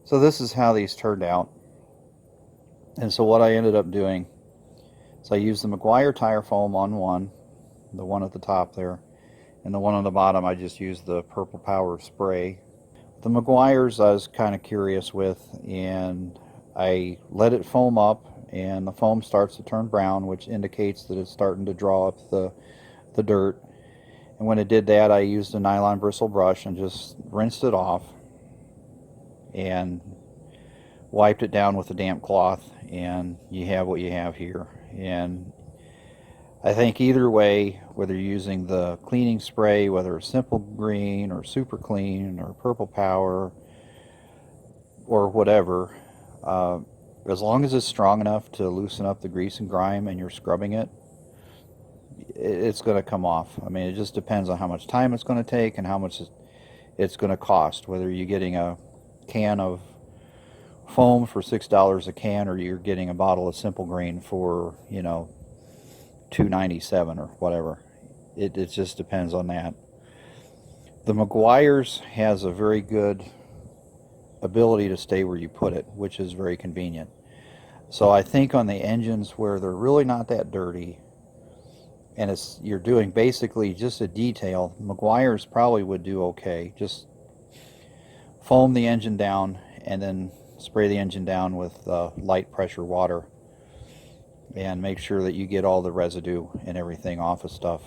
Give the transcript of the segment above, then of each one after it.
So this is how these turned out. And so what I ended up doing is I used the Meguiar tire foam on one, the one at the top there, and the one on the bottom I just used the Purple Power spray. The Meguiars I was kind of curious with, and I let it foam up, and the foam starts to turn brown, which indicates that it's starting to draw up the dirt. And when it did that, I used a nylon bristle brush and just rinsed it off and wiped it down with a damp cloth, and you have what you have here. And I think either way, whether you're using the cleaning spray, whether it's Simple Green or Super Clean or Purple Power or whatever, as long as it's strong enough to loosen up the grease and grime and you're scrubbing it, it's going to come off. I mean, it just depends on how much time it's going to take and how much it's going to cost, whether you're getting a can of foam for $6 a can or you're getting a bottle of Simple Green for, you know, $2.97 or whatever. It just depends on that. The Meguiar's has a very good ability to stay where you put it, which is very convenient. So I think on the engines where they're really not that dirty and you're doing basically just a detail, Meguiar's probably would do okay. Just foam the engine down and then spray the engine down with light pressure water and make sure that you get all the residue and everything off of stuff.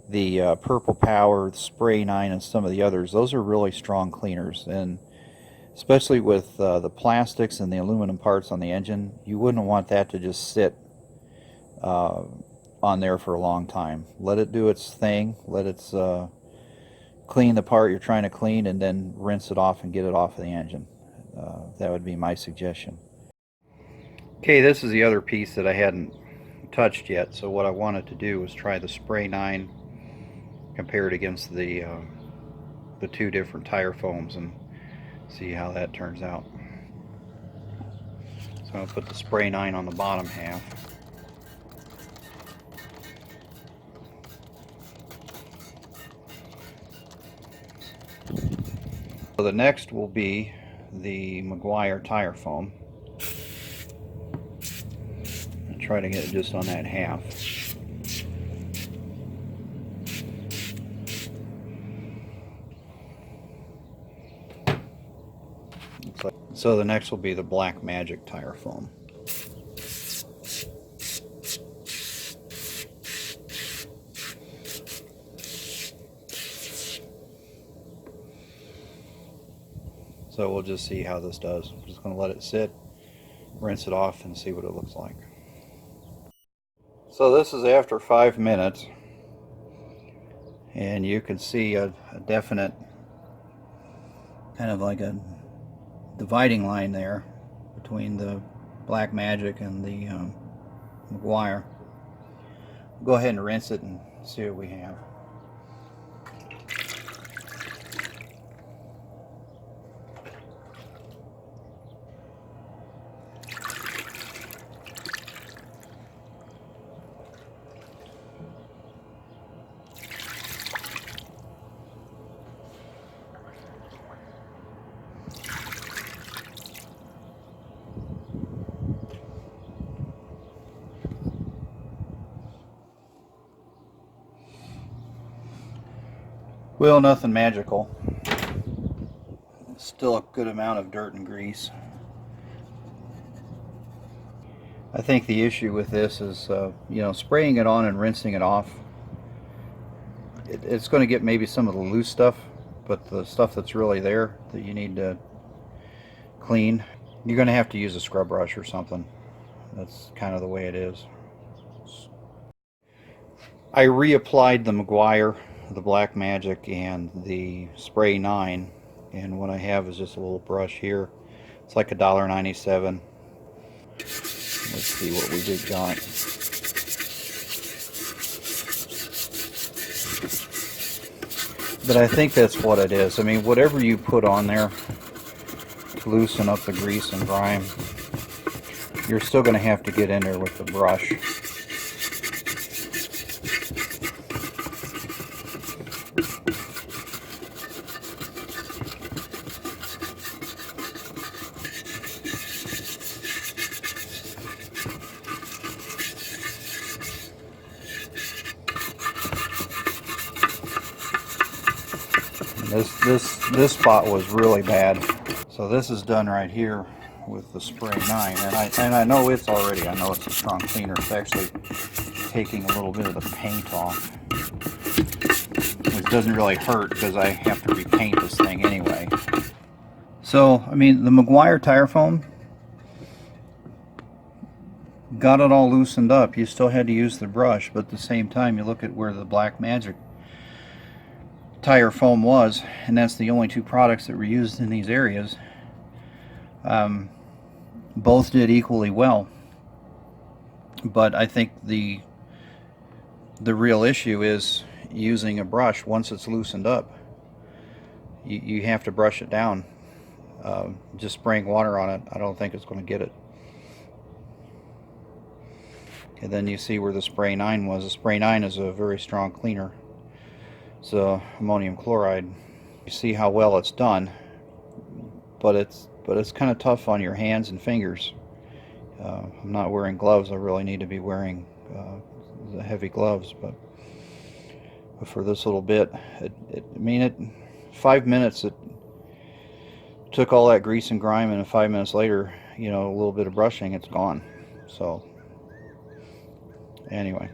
The Purple Power, the Spray 9, and some of the others, those are really strong cleaners, and especially with the plastics and the aluminum parts on the engine, you wouldn't want that to just sit on there for a long time. Let it do its thing, let it clean the part you're trying to clean, and then rinse it off and get it off of the engine. That would be my suggestion. Okay, this is the other piece that I hadn't touched yet, so what I wanted to do was try the Spray 9, compare it against the two different tire foams and see how that turns out. So I'll put the Spray 9 on the bottom half. So the next will be the Meguiar tire foam. And try to get it just on that half. So the next will be the Black Magic tire foam. So we'll just see how this does. I'm just going to let it sit, rinse it off, and see what it looks like. So this is after 5 minutes, and you can see a definite kind of like a dividing line there between the Black Magic and the Meguiar. Go ahead and rinse it and see what we have. Well, nothing magical. Still a good amount of dirt and grease. I think the issue with this is, you know, spraying it on and rinsing it off. It's going to get maybe some of the loose stuff, but the stuff that's really there that you need to clean, you're going to have to use a scrub brush or something. That's kind of the way it is. I reapplied the Meguiar, the Black Magic, and the Spray 9, and what I have is just a little brush here. It's like $1.97. Let's see what we did got. But I think that's what it is. I mean, whatever you put on there to loosen up the grease and grime, you're still going to have to get in there with the brush. this spot was really bad. So this is done right here with the Spray 9, and I know it's already, I know it's a strong cleaner. It's actually taking a little bit of the paint off, which doesn't really hurt because I have to repaint this thing anyway. So, I mean, the Meguiar tire foam got it all loosened up. You still had to use the brush, but at the same time, you look at where the Black Magic tire foam was, and that's the only two products that were used in these areas. Both did equally well, but I think the real issue is using a brush. Once it's loosened up, you have to brush it down. Just spraying water on it, I don't think it's going to get it. And then you see where the Spray 9 was. The Spray 9 is a very strong cleaner. It's ammonium chloride. You see how well it's done, but it's kind of tough on your hands and fingers. I'm not wearing gloves. I really need to be wearing the heavy gloves, but for this little bit, I mean, 5 minutes it took all that grease and grime, and 5 minutes later, you know, a little bit of brushing, it's gone. So anyway,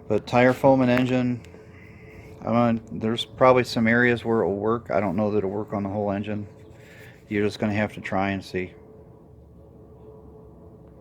but tire foam and engine, there's probably some areas where it will work. I don't know that it'll work on the whole engine. You're just going to have to try and see.